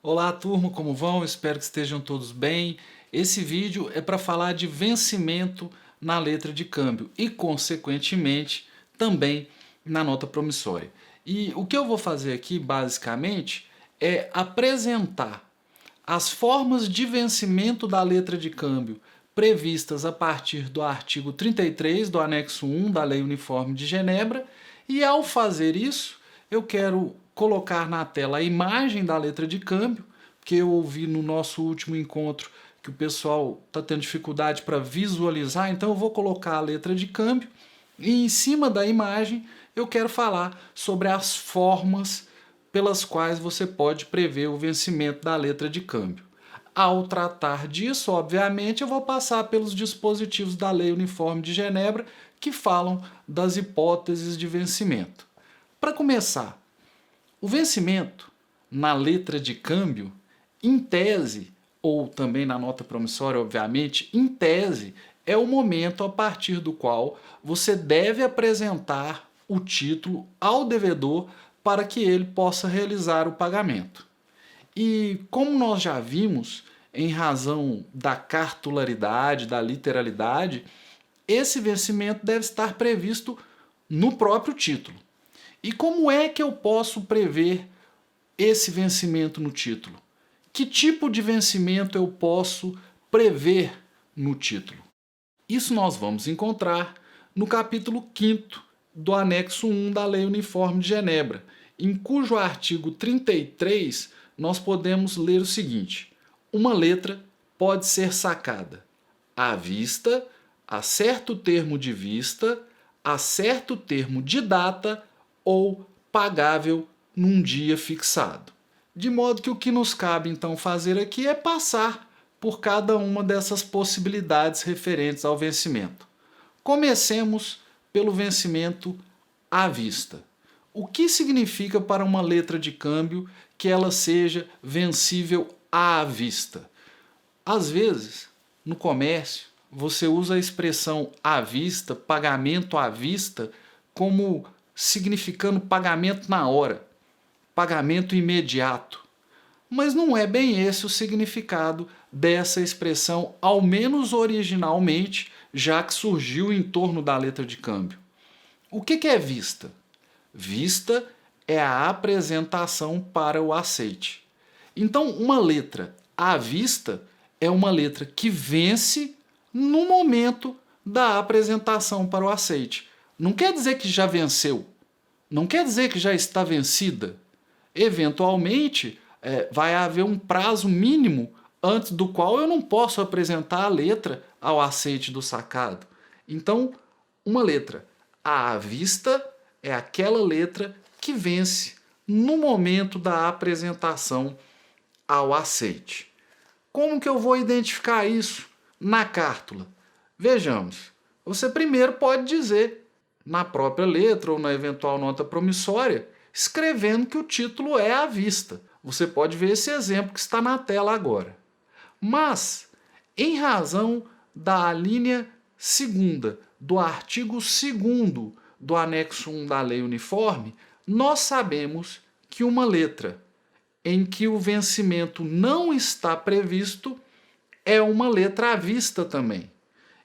Olá turma, como vão? Espero que estejam todos bem. Esse vídeo é para falar de vencimento na letra de câmbio e, consequentemente, também na nota promissória. E o que eu vou fazer aqui, basicamente, é apresentar as formas de vencimento da letra de câmbio previstas a partir do artigo 33 do anexo 1 da Lei Uniforme de Genebra, e ao fazer isso, eu quero colocar na tela a imagem da letra de câmbio, porque eu ouvi no nosso último encontro que o pessoal está tendo dificuldade para visualizar, então eu vou colocar a letra de câmbio e em cima da imagem eu quero falar sobre as formas pelas quais você pode prever o vencimento da letra de câmbio. Ao tratar disso, obviamente, eu vou passar pelos dispositivos da Lei Uniforme de Genebra que falam das hipóteses de vencimento. Para começar, o vencimento na letra de câmbio, em tese, ou também na nota promissória, obviamente, em tese, é o momento a partir do qual você deve apresentar o título ao devedor para que ele possa realizar o pagamento. E como nós já vimos, em razão da cartularidade, da literalidade, esse vencimento deve estar previsto no próprio título. E como é que eu posso prever esse vencimento no título? Que tipo de vencimento eu posso prever no título? Isso nós vamos encontrar no capítulo 5º do anexo 1 da Lei Uniforme de Genebra, em cujo artigo 33 nós podemos ler o seguinte: uma letra pode ser sacada à vista, a certo termo de vista, a certo termo de data ou pagável num dia fixado. De modo que o que nos cabe então fazer aqui é passar por cada uma dessas possibilidades referentes ao vencimento. Comecemos pelo vencimento à vista. O que significa para uma letra de câmbio que ela seja vencível à vista? Às vezes, no comércio, você usa a expressão à vista, pagamento à vista, como significando pagamento na hora, pagamento imediato. Mas não é bem esse o significado dessa expressão, ao menos originalmente, já que surgiu em torno da letra de câmbio. O que é vista? Vista é a apresentação para o aceite. Então, uma letra à vista é uma letra que vence no momento da apresentação para o aceite. Não quer dizer que já venceu, não quer dizer que já está vencida. Eventualmente, vai haver um prazo mínimo antes do qual eu não posso apresentar a letra ao aceite do sacado. Então, uma letra à vista é aquela letra que vence no momento da apresentação ao aceite. Como que eu vou identificar isso na cártula? Vejamos. Você primeiro pode dizer, na própria letra ou na eventual nota promissória, escrevendo que o título é à vista. Você pode ver esse exemplo que está na tela agora. Mas, em razão da linha 2ª do artigo 2º do anexo 1 da Lei Uniforme, nós sabemos que uma letra em que o vencimento não está previsto é uma letra à vista também.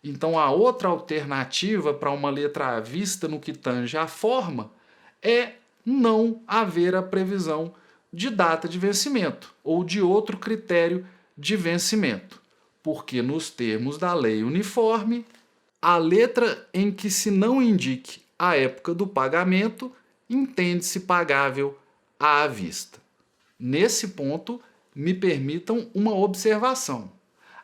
Então, a outra alternativa para uma letra à vista no que tange à forma é não haver a previsão de data de vencimento ou de outro critério de vencimento, porque nos termos da Lei Uniforme, a letra em que se não indique a época do pagamento entende-se pagável à vista. Nesse ponto, me permitam uma observação.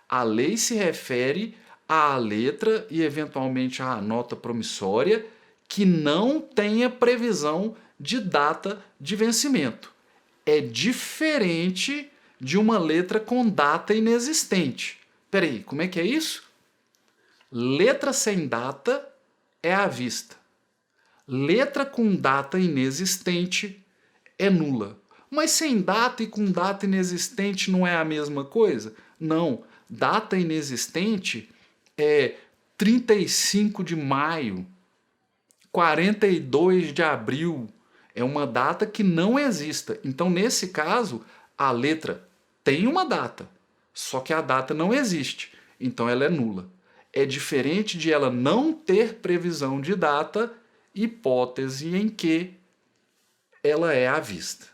A lei se refere à letra e eventualmente à nota promissória que não tenha previsão de data de vencimento. É diferente de uma letra com data inexistente. Peraí, como é que é isso? Letra sem data é à vista. Letra com data inexistente é nula. Mas sem data e com data inexistente não é a mesma coisa? Não. Data inexistente é 35 de maio, 42 de abril. É uma data que não exista. Então, nesse caso, A letra tem uma data, só que a data não existe, então ela é nula. É diferente de ela não ter previsão de data, hipótese em que ela é à vista.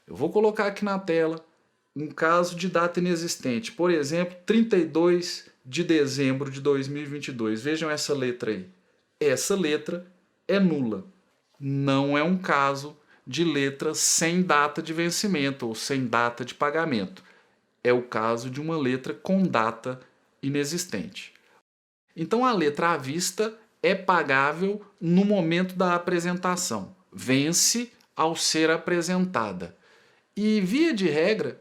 Eu vou colocar aqui na tela um caso de data inexistente. Por exemplo, 32 de dezembro de 2022. Vejam essa letra aí. Essa letra é nula. Não é um caso de letra sem data de vencimento ou sem data de pagamento. É o caso de uma letra com data inexistente. Então a letra à vista é pagável no momento da apresentação. Vence ao ser apresentada. E, via de regra,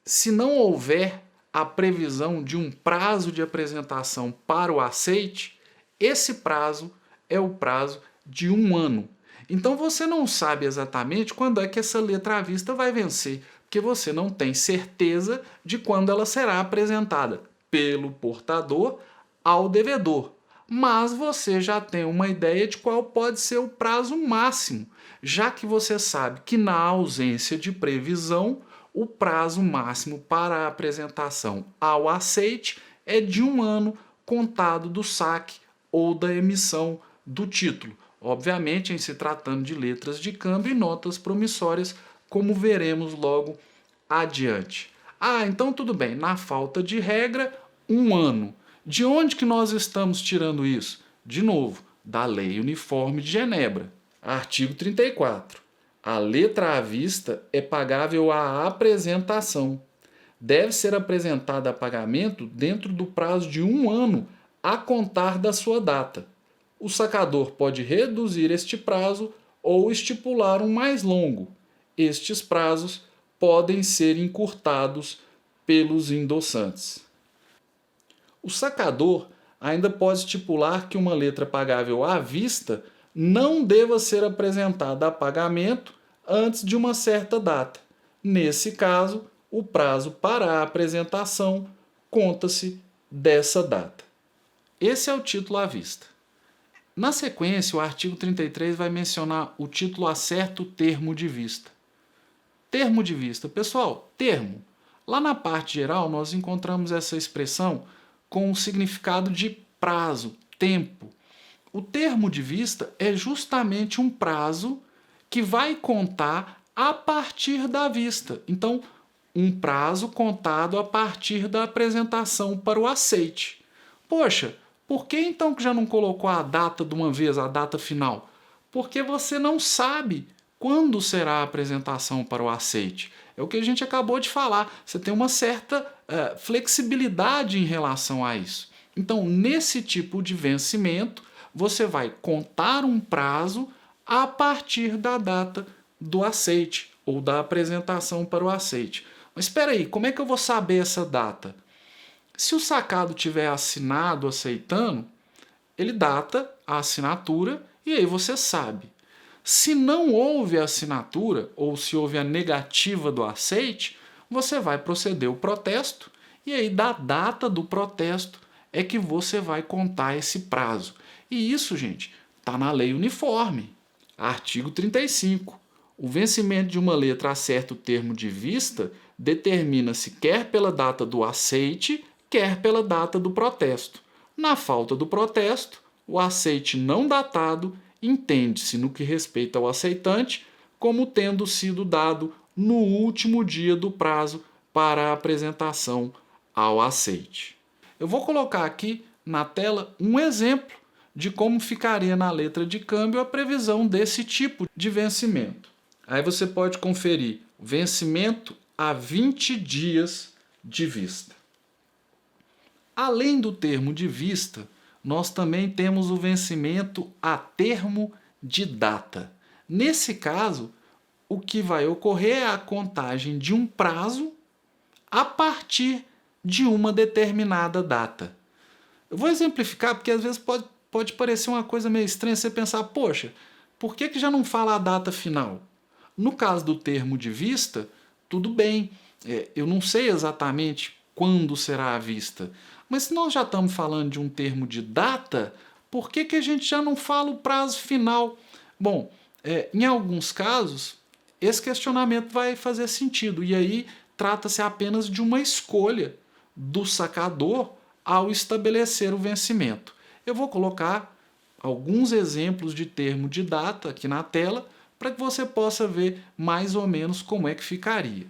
se não houver a previsão de um prazo de apresentação para o aceite, esse prazo é o prazo de 1 ano. Então você não sabe exatamente quando é que essa letra à vista vai vencer, porque você não tem certeza de quando ela será apresentada pelo portador ao devedor. Mas você já tem uma ideia de qual pode ser o prazo máximo, já que você sabe que na ausência de previsão, o prazo máximo para a apresentação ao aceite é de 1 ano contado do saque ou da emissão do título. Obviamente, em se tratando de letras de câmbio e notas promissórias, como veremos logo adiante. Então tudo bem, na falta de regra, 1 ano. De onde que nós estamos tirando isso? De novo, da Lei Uniforme de Genebra. Artigo 34. A letra à vista é pagável à apresentação. Deve ser apresentada a pagamento dentro do prazo de 1 ano a contar da sua data. O sacador pode reduzir este prazo ou estipular um mais longo. Estes prazos podem ser encurtados pelos endossantes. O sacador ainda pode estipular que uma letra pagável à vista não deva ser apresentada a pagamento antes de uma certa data. Nesse caso, o prazo para a apresentação conta-se dessa data. Esse é o título à vista. Na sequência, o artigo 33 vai mencionar o título a certo termo de vista. Termo de vista. Pessoal, termo. Lá na parte geral, nós encontramos essa expressão com o significado de prazo, tempo. O termo de vista é justamente um prazo que vai contar a partir da vista. Então, um prazo contado a partir da apresentação para o aceite. Poxa, por que então que já não colocou a data de uma vez, a data final? Porque você não sabe quando será a apresentação para o aceite. É o que a gente acabou de falar. Você tem uma certa flexibilidade em relação a isso. Então, nesse tipo de vencimento, você vai contar um prazo a partir da data do aceite ou da apresentação para o aceite. Mas espera aí, como é que eu vou saber essa data? Se o sacado tiver assinado aceitando, ele data a assinatura e aí você sabe. Se não houve assinatura ou se houve a negativa do aceite, você vai proceder o protesto e aí da data do protesto é que você vai contar esse prazo. E isso, gente, está na Lei Uniforme. Artigo 35. O vencimento de uma letra a certo termo de vista determina-se quer pela data do aceite, quer pela data do protesto. Na falta do protesto, o aceite não datado entende-se, no que respeita ao aceitante, como tendo sido dado no último dia do prazo para a apresentação ao aceite. Eu vou colocar aqui na tela um exemplo de como ficaria na letra de câmbio a previsão desse tipo de vencimento. Aí você pode conferir vencimento a 20 dias de vista. Além do termo de vista, nós também temos o vencimento a termo de data. Nesse caso, o que vai ocorrer é a contagem de um prazo a partir de uma determinada data. Eu vou exemplificar porque às vezes pode parecer uma coisa meio estranha você pensar, poxa, por que já não fala a data final? No caso do termo de vista, tudo bem, eu não sei exatamente quando será a vista, mas se nós já estamos falando de um termo de data, por que a gente já não fala o prazo final? Bom, em alguns casos, esse questionamento vai fazer sentido. E aí trata-se apenas de uma escolha do sacador ao estabelecer o vencimento. Eu vou colocar alguns exemplos de termo de data aqui na tela para que você possa ver mais ou menos como é que ficaria.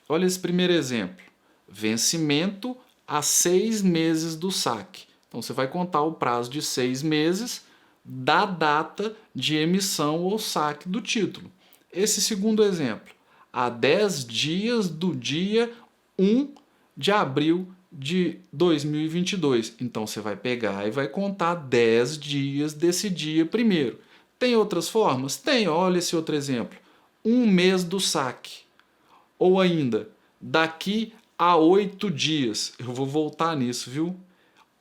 Olha esse primeiro exemplo. Vencimento a 6 meses do saque. Então você vai contar o prazo de 6 meses da data de emissão ou saque do título. Esse segundo exemplo, a 10 dias do dia 1 de abril de 2022. Então você vai pegar e vai contar 10 dias desse dia primeiro. Tem outras formas? Tem, olha esse outro exemplo. 1 mês do saque. Ou ainda, daqui a 8 dias. Eu vou voltar nisso, viu?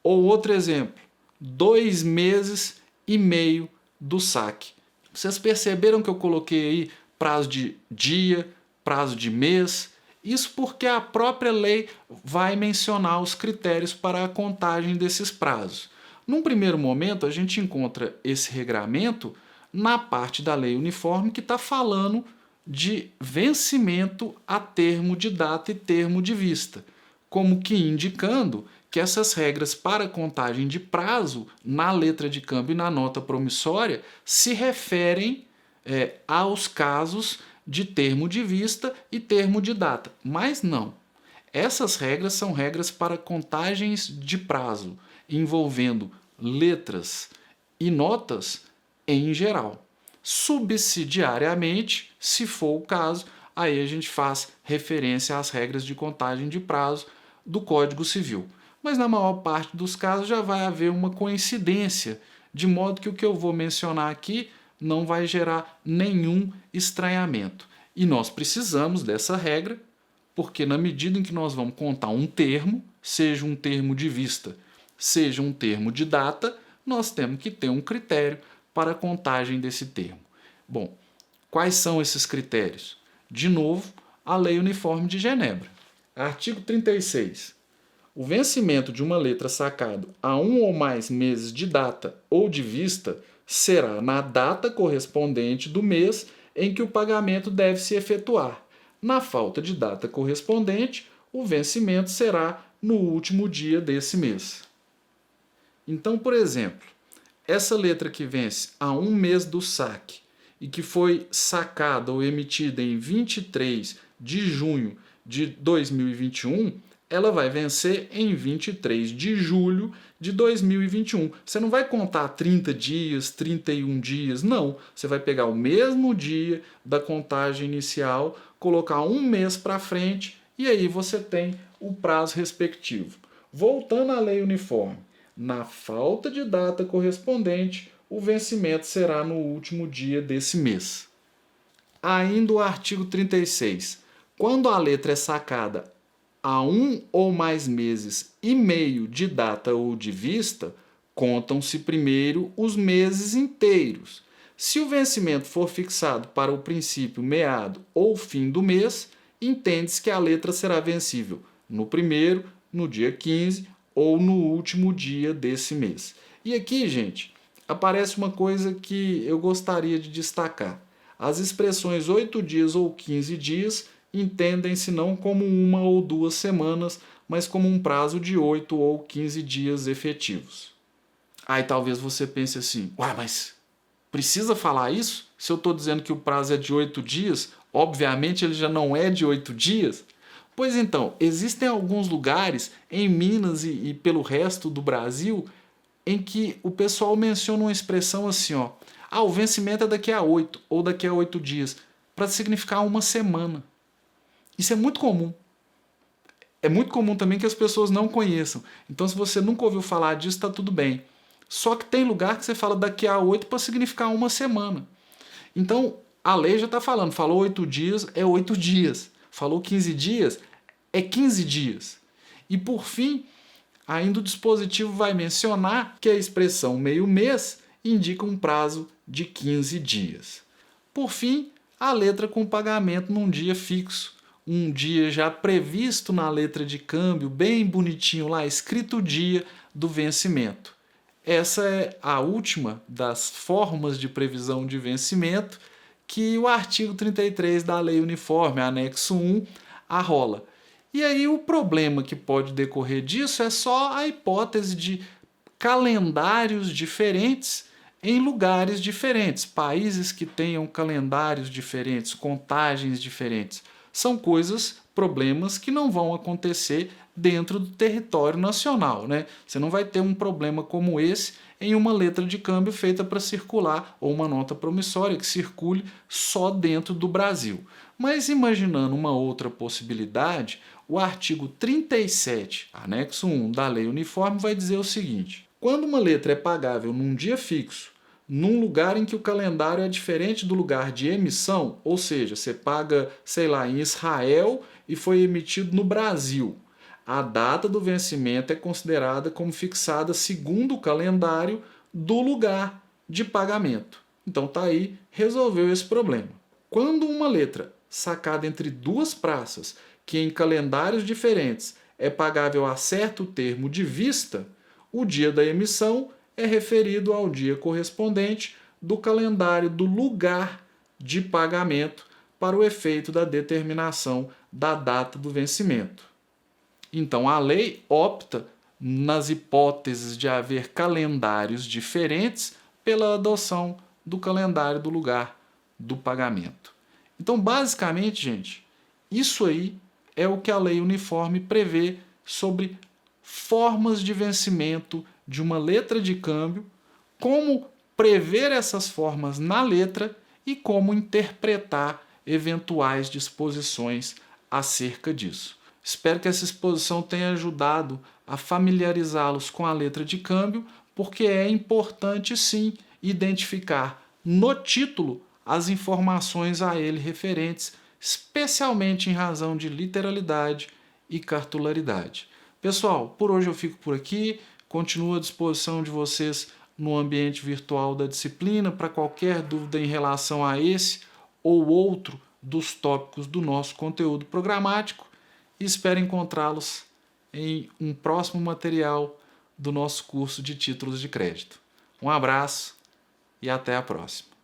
Ou outro exemplo, 2 meses e meio do saque. Vocês perceberam que eu coloquei aí prazo de dia, prazo de mês? Isso porque a própria lei vai mencionar os critérios para a contagem desses prazos. Num primeiro momento, a gente encontra esse regramento na parte da lei uniforme que está falando de vencimento a termo de data e termo de vista, como que indicando que essas regras para contagem de prazo na letra de câmbio e na nota promissória se referem aos casos de termo de vista e termo de data. Mas não. Essas regras são regras para contagens de prazo, envolvendo letras e notas em geral. Subsidiariamente, se for o caso, aí a gente faz referência às regras de contagem de prazo do Código Civil. Mas na maior parte dos casos já vai haver uma coincidência, de modo que o que eu vou mencionar aqui não vai gerar nenhum estranhamento. E nós precisamos dessa regra, porque na medida em que nós vamos contar um termo, seja um termo de vista, seja um termo de data, nós temos que ter um critério para a contagem desse termo. Bom, quais são esses critérios? De novo, a Lei Uniforme de Genebra. Artigo 36. O vencimento de uma letra sacado a 1 ou mais meses de data ou de vista será na data correspondente do mês em que o pagamento deve se efetuar. Na falta de data correspondente, o vencimento será no último dia desse mês. Então, por exemplo, essa letra que vence a 1 mês do saque e que foi sacada ou emitida em 23 de junho de 2021, ela vai vencer em 23 de julho de 2021. Você não vai contar 30 dias, 31 dias, não. Você vai pegar o mesmo dia da contagem inicial, colocar um mês para frente e aí você tem o prazo respectivo. Voltando à lei uniforme, na falta de data correspondente, o vencimento será no último dia desse mês. Ainda o artigo 36. Quando a letra é sacada a 1 ou mais meses e meio de data ou de vista, contam-se primeiro os meses inteiros. Se o vencimento for fixado para o princípio, meado ou fim do mês, entende-se que a letra será vencível no primeiro, no dia 15 ou no último dia desse mês. E aqui, gente, aparece uma coisa que eu gostaria de destacar. As expressões 8 dias ou 15 dias entendem-se não como 1 ou 2 semanas, mas como um prazo de 8 ou 15 dias efetivos. Aí talvez você pense assim, mas precisa falar isso? Se eu estou dizendo que o prazo é de 8 dias, obviamente ele já não é de 8 dias. Pois então, existem alguns lugares em Minas e pelo resto do Brasil em que o pessoal menciona uma expressão assim, o vencimento é daqui a 8 ou daqui a 8 dias, para significar uma semana. Isso é muito comum. É muito comum também que as pessoas não conheçam. Então, se você nunca ouviu falar disso, está tudo bem. Só que tem lugar que você fala daqui a 8 para significar uma semana. Então, a lei já está falando. Falou 8 dias, é 8 dias. Falou 15 dias, é 15 dias. E, por fim, ainda o dispositivo vai mencionar que a expressão meio mês indica um prazo de 15 dias. Por fim, a letra com pagamento num dia fixo. Um dia já previsto na letra de câmbio, bem bonitinho lá, escrito o dia do vencimento. Essa é a última das formas de previsão de vencimento que o artigo 33 da Lei Uniforme, anexo 1, arrola. E aí o problema que pode decorrer disso é só a hipótese de calendários diferentes em lugares diferentes, países que tenham calendários diferentes, contagens diferentes. São coisas, problemas que não vão acontecer dentro do território nacional, né? Você não vai ter um problema como esse em uma letra de câmbio feita para circular ou uma nota promissória que circule só dentro do Brasil. Mas imaginando uma outra possibilidade, o artigo 37, anexo 1 da Lei Uniforme vai dizer o seguinte: quando uma letra é pagável num dia fixo, num lugar em que o calendário é diferente do lugar de emissão, ou seja, você paga, sei lá, em Israel e foi emitido no Brasil, a data do vencimento é considerada como fixada segundo o calendário do lugar de pagamento. Então tá aí, resolveu esse problema. Quando uma letra sacada entre duas praças, que em calendários diferentes é pagável a certo termo de vista, o dia da emissão é referido ao dia correspondente do calendário do lugar de pagamento para o efeito da determinação da data do vencimento. Então, a lei opta, nas hipóteses de haver calendários diferentes, pela adoção do calendário do lugar do pagamento. Então, basicamente, gente, isso aí é o que a lei uniforme prevê sobre formas de vencimento de uma letra de câmbio, como prever essas formas na letra e como interpretar eventuais disposições acerca disso. Espero que essa exposição tenha ajudado a familiarizá-los com a letra de câmbio, porque é importante sim identificar no título as informações a ele referentes, especialmente em razão de literalidade e cartularidade. Pessoal, por hoje eu fico por aqui, continuo à disposição de vocês no ambiente virtual da disciplina para qualquer dúvida em relação a esse ou outro dos tópicos do nosso conteúdo programático. E espero encontrá-los em um próximo material do nosso curso de títulos de crédito. Um abraço e até a próxima.